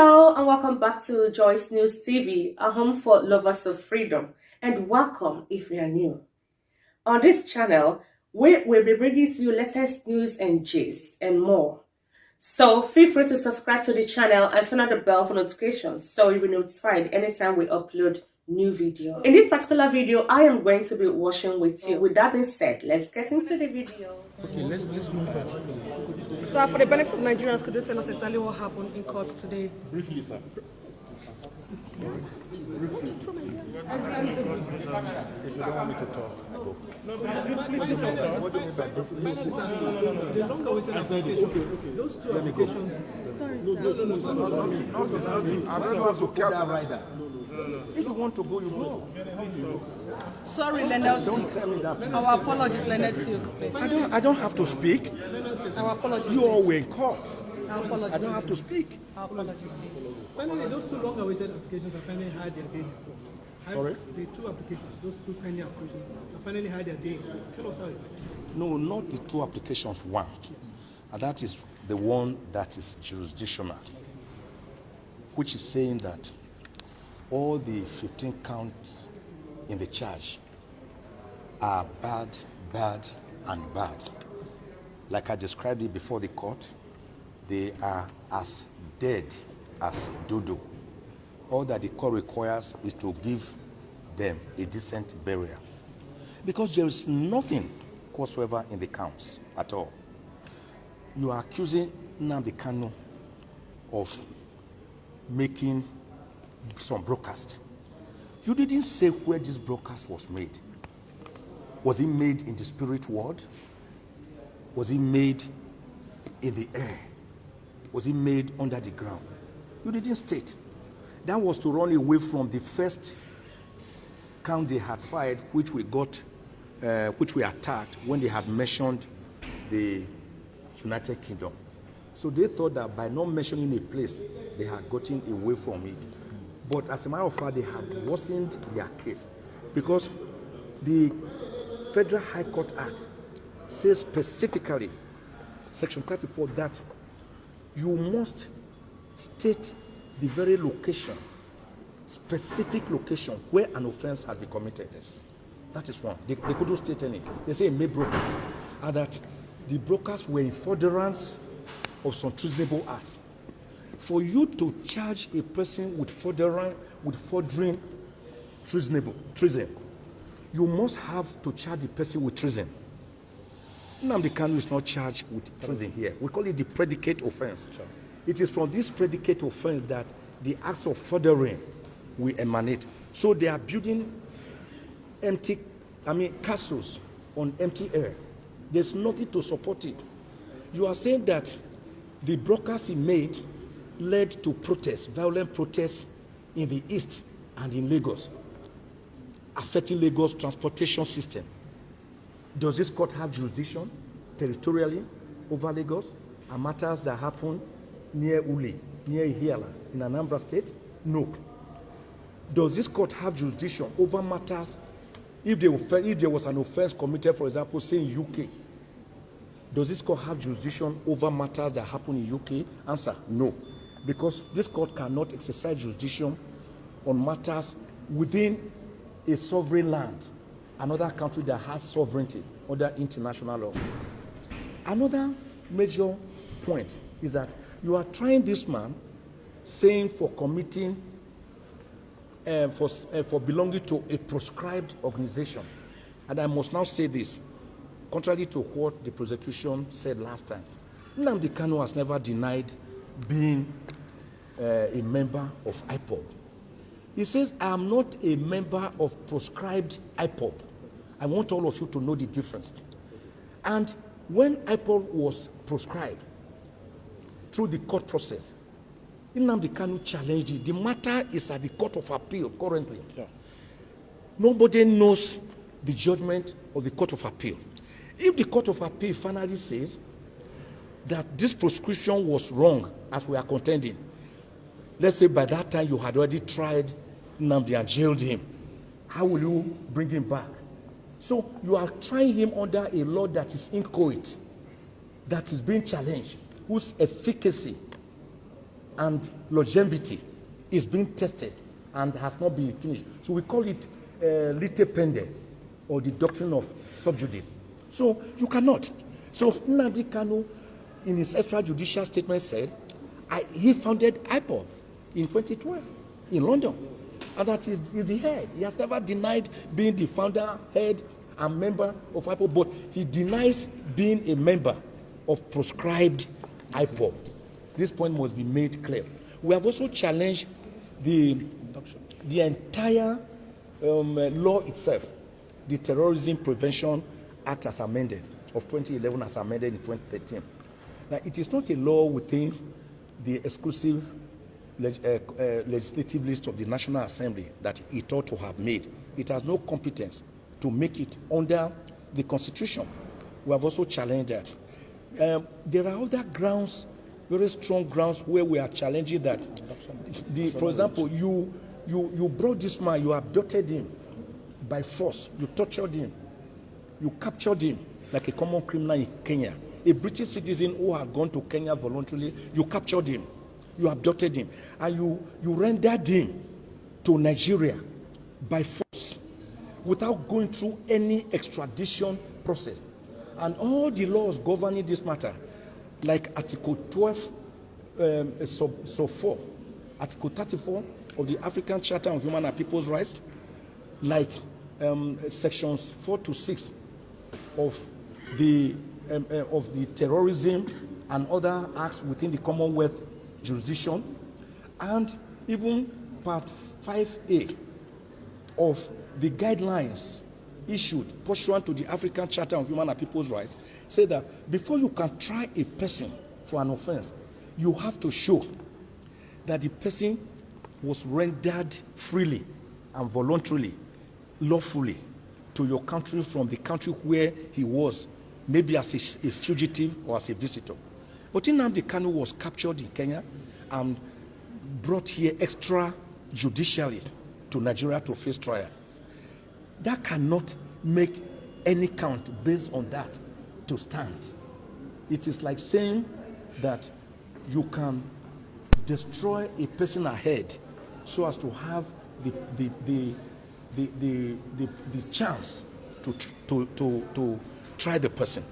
Hello and welcome back to Joyce News TV, a home for lovers of freedom, and welcome if you are new. On this channel, we will be bringing you latest news and gist and more. So feel free to subscribe to the channel and turn on the bell for notifications so you'll be notified anytime we upload new video. In this particular video, I am going to be watching with you. With that being said, let's get into the video. Okay, let's move fast. So, for the benefit of Nigerians, could you tell us exactly what happened in court today? Briefly, sir. Briefly. If you don't want me to talk, I go. No, what do you mean by briefly? The long-awaited application, those two applications. Sorry, I'm just want to catch rider. If you want to go, you go. Sorry, Leonard. Our apologies, Leonard. I don't have to speak. Our apologies. You all were in court. Our apologies. I don't have to speak. Our apologies, please. Finally, those two long-awaited applications have finally had their day. Sorry? The two applications, those two pending applications, have finally had their day. Tell us how it's like. No, not the two applications, one. And that is the one that is jurisdictional, which is saying that all the 15 counts in the charge are bad, and bad. Like I described it before the court, they are as dead as dodo. All that the court requires is to give them a decent burial. Because there is nothing whatsoever in the counts at all. You are accusing Nnamdi Kanu of making some broadcast. You didn't say where this broadcast was made. Was it made in the spirit world? Was it made in the air? Was it made under the ground? You didn't state. That was to run away from the first count they had fired, which we attacked when they had mentioned the United Kingdom. So they thought that by not mentioning a place, they had gotten away from it. But as a matter of fact, they had worsened their case because the Federal High Court Act says specifically, Section 34, that you must state the very location, specific location where an offense has been committed. Yes. That is one. They couldn't state any. They say made brokers, and that the brokers were in furtherance of some treasonable acts. For you to charge a person with furthering treason, you must have to charge the person with treason. Nnamdi Kanu is not charged with treason here. We call it the predicate offense. Sure. It is from this predicate offense that the acts of furthering will emanate. So they are building castles on empty air. There's nothing to support it. You are saying that the broadcast he made led to protests, violent protests in the east and in Lagos, affecting Lagos' transportation system. Does this court have jurisdiction territorially over Lagos and matters that happen near Uli, near Ihiala, in Anambra State? No. Does this court have jurisdiction over matters if there was an offense committed, for example, say in UK? Does this court have jurisdiction over matters that happen in UK? Answer, no. Because this court cannot exercise jurisdiction on matters within a sovereign land, another country that has sovereignty under international law. Another major point is that you are trying this man, saying for committing, for belonging to a proscribed organization. And I must now say this, contrary to what the prosecution said last time. Nnamdi Kanu has never denied being a member of IPOB. He says, I am not a member of proscribed IPOB. I want all of you to know the difference. And when IPOB was proscribed through the court process, Nnamdi Kanu challenged it. The matter is at the Court of Appeal currently. Yeah. Nobody knows the judgment of the Court of Appeal. If the Court of Appeal finally says that this proscription was wrong, as we are contending, let's say by that time you had already tried Nnamdi and jailed him, how will you bring him back? So you are trying him under a law that is inchoate, that is being challenged, whose efficacy and longevity is being tested and has not been finished. So we call it lite pendens, or the doctrine of subjudice. So you cannot. So Nnamdi Kanu, in his extrajudicial statement, said he founded IPOB in 2012 in London, and that is the head. He has never denied being the founder, head, and member of IPOB, but he denies being a member of proscribed IPOB. This point must be made clear. We have also challenged the entire law itself, the Terrorism Prevention Act as amended of 2011 as amended in 2013. Now, it is not a law within the exclusive legislative list of the National Assembly that it ought to have made. It has no competence to make it under the Constitution. We have also challenged that. There are other grounds, very strong grounds, where we are challenging that. For example, you brought this man, you abducted him by force, you tortured him, you captured him like a common criminal in Kenya. A British citizen who had gone to Kenya voluntarily, you captured him, you abducted him, and you rendered him to Nigeria by force without going through any extradition process. And all the laws governing this matter, like Article 12, sub 4, Article 34 of the African Charter on Human and People's Rights, like sections 4 to 6 of the terrorism and other acts within the Commonwealth jurisdiction, and even Part 5A of the guidelines issued pursuant to the African Charter on Human and People's Rights, say that before you can try a person for an offense, you have to show that the person was rendered freely and voluntarily, lawfully, to your country from the country where he was, maybe as a fugitive or as a visitor. But Nnamdi Kanu was captured in Kenya and brought here extrajudicially to Nigeria to face trial. That cannot make any count based on that to stand. It is like saying that you can destroy a person ahead so as to have the chance to try the person.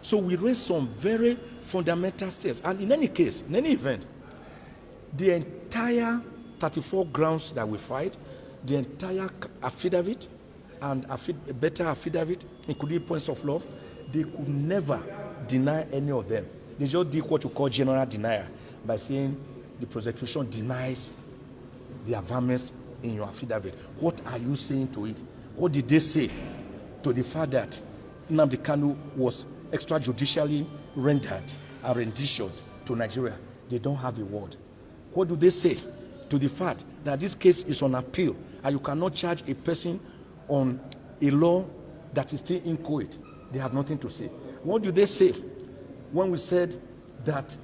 So we raise some very fundamental steps. And in any case, in any event, the entire 34 grounds that we fight, the entire affidavit and a better affidavit, including points of law, they could never deny any of them. They just did what you call general denial by saying the prosecution denies the affirmance in your affidavit. What are you saying to it? What did they say to the fact that Nnamdi Kanu was extrajudicially rendered and renditioned to Nigeria? They don't have a word. What do they say to the fact that this case is on appeal and you cannot charge a person on a law that is still inchoate? They have nothing to say. What do they say when we said that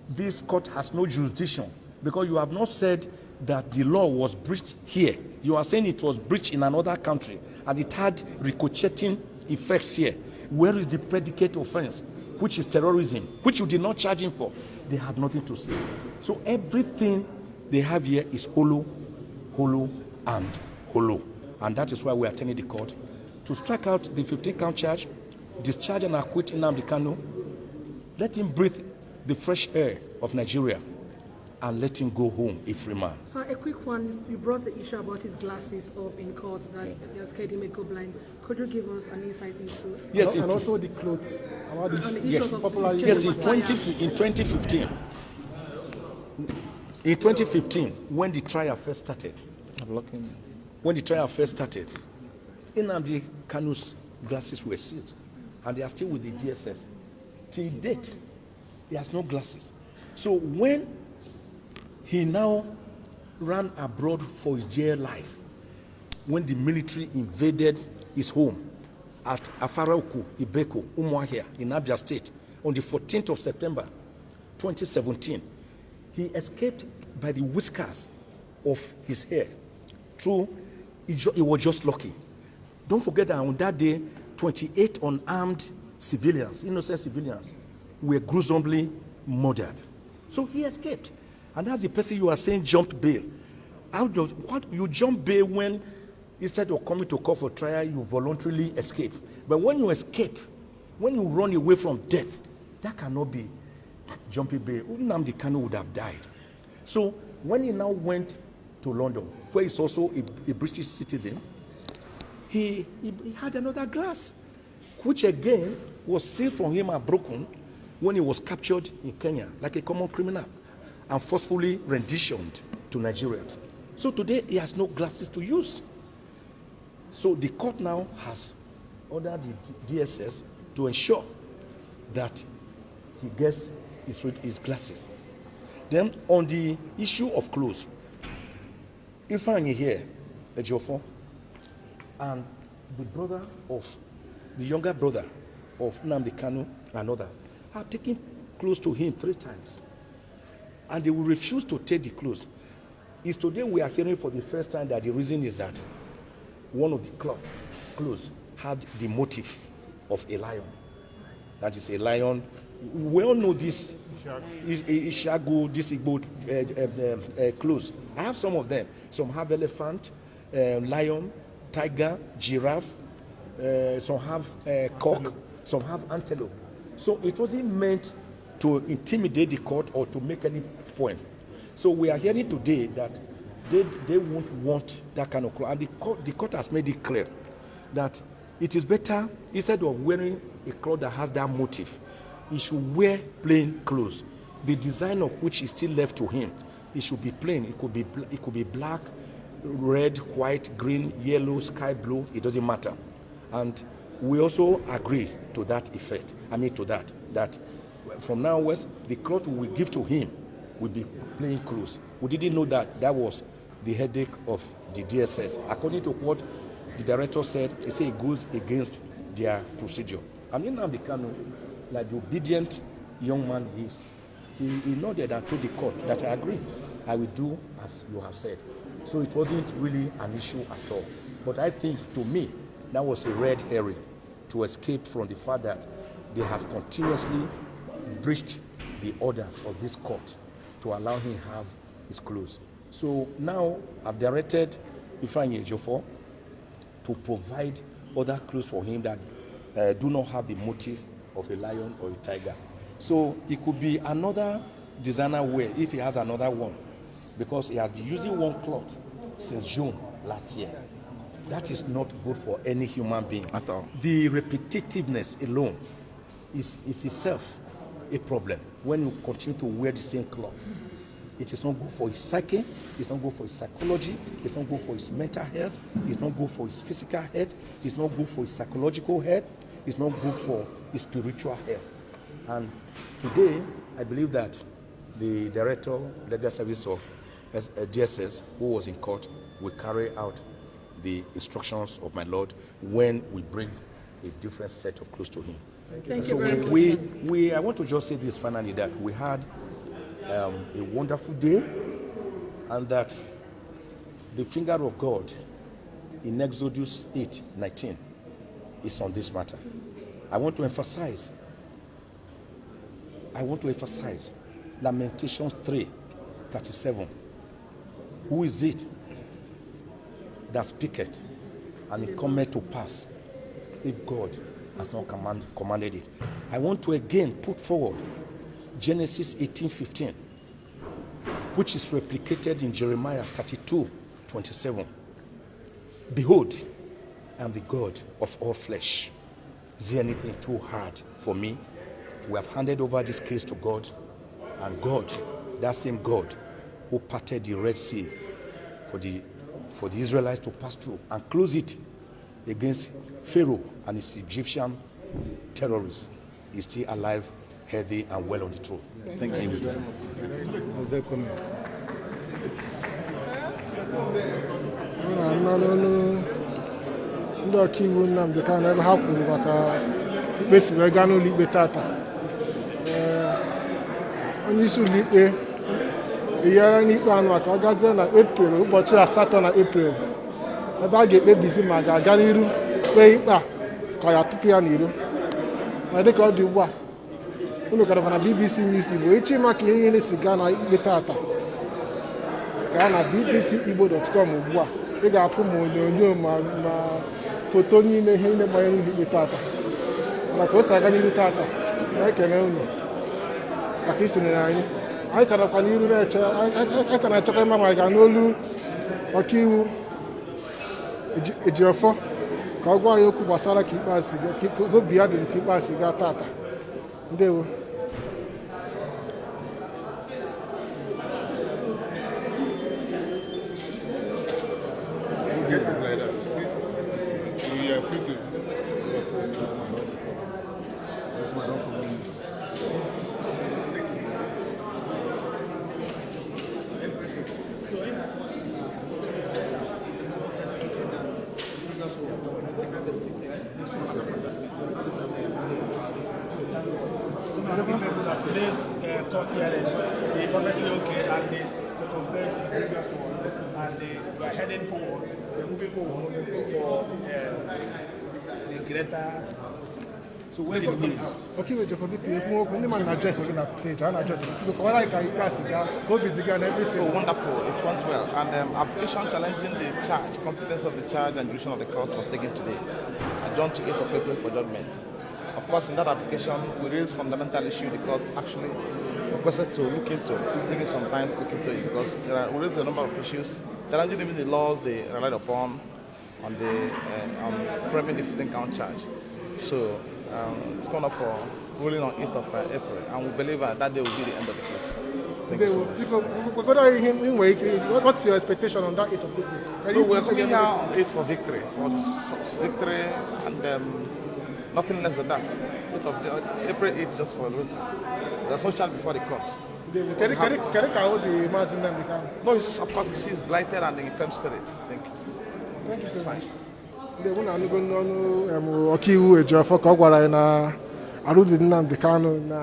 this court has no jurisdiction? Because you have not said that the law was breached here. You are saying it was breached in another country and it had ricocheting effects here. Where is the predicate offense, which is terrorism, which you did not charge him for? They have nothing to say. So everything they have here is hollow, and hollow. And that is why we are telling the court to strike out the 15-count charge, discharge and acquit Nnamdi Kanu, let him breathe the fresh air of Nigeria, and let him go home a free man. So a quick one, you brought the issue about his glasses up in court that they're scared he may go blind. Could you give us an insight into? Yes, and also the clothes. About the yes, in 2015. In 2015, when the trial first started, Nnamdi Kanu's glasses were seized, and they are still with the DSS. Till date, he has no glasses. So when he now ran abroad for his jail life, when the military invaded his home at Afaraoku, Ibeko, Umuahia in Abia State on the 14th of September 2017, he escaped by the whiskers of his hair. True, he was just lucky. Don't forget that on that day, 28 unarmed civilians, innocent civilians, were gruesomely murdered. So he escaped. And that's the person you are saying jump bail. What you jump bail when instead of coming to court for trial, you voluntarily escape. But when you escape, when you run away from death, that cannot be jumping bail. Nnamdi Kanu would have died. So when he now went to London, where he's also a British citizen, he had another glass, which again was seized from him and broken when he was captured in Kenya like a common criminal and forcefully renditioned to Nigeria. So today he has no glasses to use. So the court now has ordered the DSS to ensure that he gets his glasses. Then on the issue of clothes, if I'm here, Ejiofor, and the younger brother of Nnamdi Kanu and others have taken clothes to him 3 times. And they will refuse to take the clothes. It's today we are hearing for the first time that the reason is that one of the clothes had the motif of a lion. That is a lion. We all know this Ishago, this Igbo clothes. I have some of them. Some have elephant, lion, tiger, giraffe. Some have cock. Some have antelope. So it wasn't meant to intimidate the court or to make any point. So we are hearing today that they won't want that kind of cloth. And the court has made it clear that it is better, instead of wearing a cloth that has that motif, he should wear plain clothes. The design of which is still left to him, it should be plain. It could be black, red, white, green, yellow, sky blue. It doesn't matter. And we also agree to that effect. That from now onwards, the cloth we give to him will be plain clothes. We didn't know that was the headache of the DSS. According to what the director said, he said it goes against their procedure. And Nnamdi Kanu, like the obedient young man he is, he nodded and told the court that I agree. I will do as you have said. So it wasn't really an issue at all. But I think, to me, that was a red herring to escape from the fact that they have continuously breached the orders of this court to allow him to have his clothes. So now I've directed Ifeanyi Ejiofor to provide other clothes for him that do not have the motif of a lion or a tiger. So it could be another designer wear if he has another one, because he has been using one cloth since June last year. That is not good for any human being at all. The repetitiveness alone is itself a problem when you continue to wear the same cloth. It is not good for his psyche, it's not good for his psychology, it's not good for his mental health, it's not good for his physical health, it's not good for his psychological health, it's not good for his spiritual health. And today, I believe that the Director, Legal Service of DSS, who was in court, will carry out the instructions of my Lord when we bring a different set of clothes to him. Thank So you very much. I want to just say this finally, that we had a wonderful day, and that the finger of God in Exodus 8:19 is on this matter. I want to emphasize Lamentations 3:37. Who is it that speaketh, and it cometh to pass, if God has not commanded it? I want to again put forward Genesis 18:15, which is replicated in Jeremiah 32:27. Behold, I am the God of all flesh. Is there anything too hard for me? We have handed over this case to God, and God, that same God who parted the Red Sea for the Israelites to pass through and close it against Pharaoh and his Egyptian terrorists, is still alive, healthy, and well on the throne. Thank you. Ndị ọkaiwu Nnamdi Kanu ebe ha kwuru maka ikpe si wee gaa n'ụlọ ikpe tata, onye isi ụlọ ikpe eyiara n'ikpe ahụ maka ọ gazie na Eprel, ụbọchị 8 na Eprel, ebe a ga-ekpebizi ma ga-aga n'iru kpee ikpe a ka ya tupu ya n'iru. Ma dịka ọ dị ugbu a, unu gara na BBC News Igbo echi maka ihe niile si gaa na ikpe tata. gaa na bbcigbo.com ugbu a ị ga-afụ ma onyonyo ma foto niile ihe niile gbanyere ụlọikpe tata maka o si aga n'iru tata na-ekele unu maka isonyere anyị ka nakwa n'iru na-eche anyị ka na-echekwa ịma ma anyị ga n'olu ọkaiwu Ejiofọ ka ọ gwa anyị okwu gbasara ka ikpeazụ ka obi ya dị nke ikpeazụ gaa tata. Ndewo. Today's court hearing, they're perfectly okay and they compare the previous one and they are heading forward, they're moving forward for the greater. So where did we lose? Okay, we're just going to address again at page and address it. Because what I can pass it, COVID began everything. Oh, wonderful. It went well. And application challenging the charge, competence of the charge and jurisdiction of the court was taken today, adjourned to 8th of April for judgment. Of course, in that application, we raised fundamental issue the court actually requested to look into, taking some time to look into it because we raised a number of issues, challenging even the laws they relied upon on the framing the 15-count charge. So it's going up for ruling on 8th of April, and we believe that day will be the end of the case. Thank you so much. What's your expectation on that 8th of April? We're coming now on 8th for victory, and nothing less than that. 8th of April 8th just for victory. There's no charge before the court. Can you Mazi Nnamdi Kanu? No, of course, he's delighted and in firm spirit. Thank you. Thank you so much. Ọkaiwu Ejiofọ ka ọ gwara anyị na Mazi Nnamdi Kanu na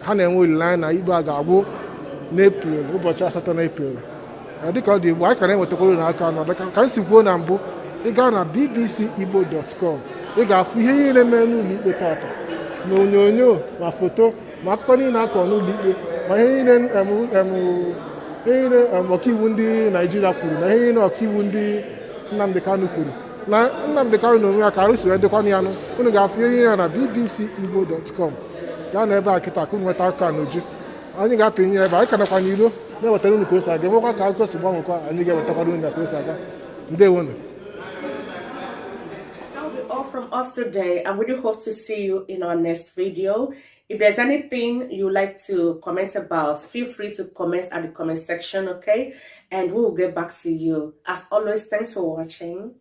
ha na-enwe olileanya na ikpe a ga-agwụ n'Epril, ụbọchị 8 n'Epril. Dịka ọ dị Igbo, anyị ka na-enwetakwara n'aka anọ ka m si kwuo na mbụ, ị gaa na bbcigbo.com ị ga-afụ ihe niile mere n'ụlọ ikpe tata na onyonyo ma foto ma akụkọ niile akọ n'ụlọ ikpe ma ihe niile ọkaiwu ndị Naịjirịa kwuru na ihe niile ọkaiwu ndị Nnamdi Kanu kwuru na Nnamdi Kanu na onwe ya ka arụsiri edekwana ya nụ. Unu ga-afụ ihe ya na bbcigbo.com gaa na ebe a kịta ka unu nweta akụkọ n'uju. Anyị ga-apịnye ebe anyị ka nakwa n'iro na-ewetara unu ka o si aga nwekwa ka akụkọ si gbanwekwa anyị ga-ewetakwara unu ka o si aga. Ndewonu. All from us today, and we do hope to see you in our next video. If there's anything you like to comment about, feel free to comment at the comment section, okay? And we will get back to you. As always, thanks for watching.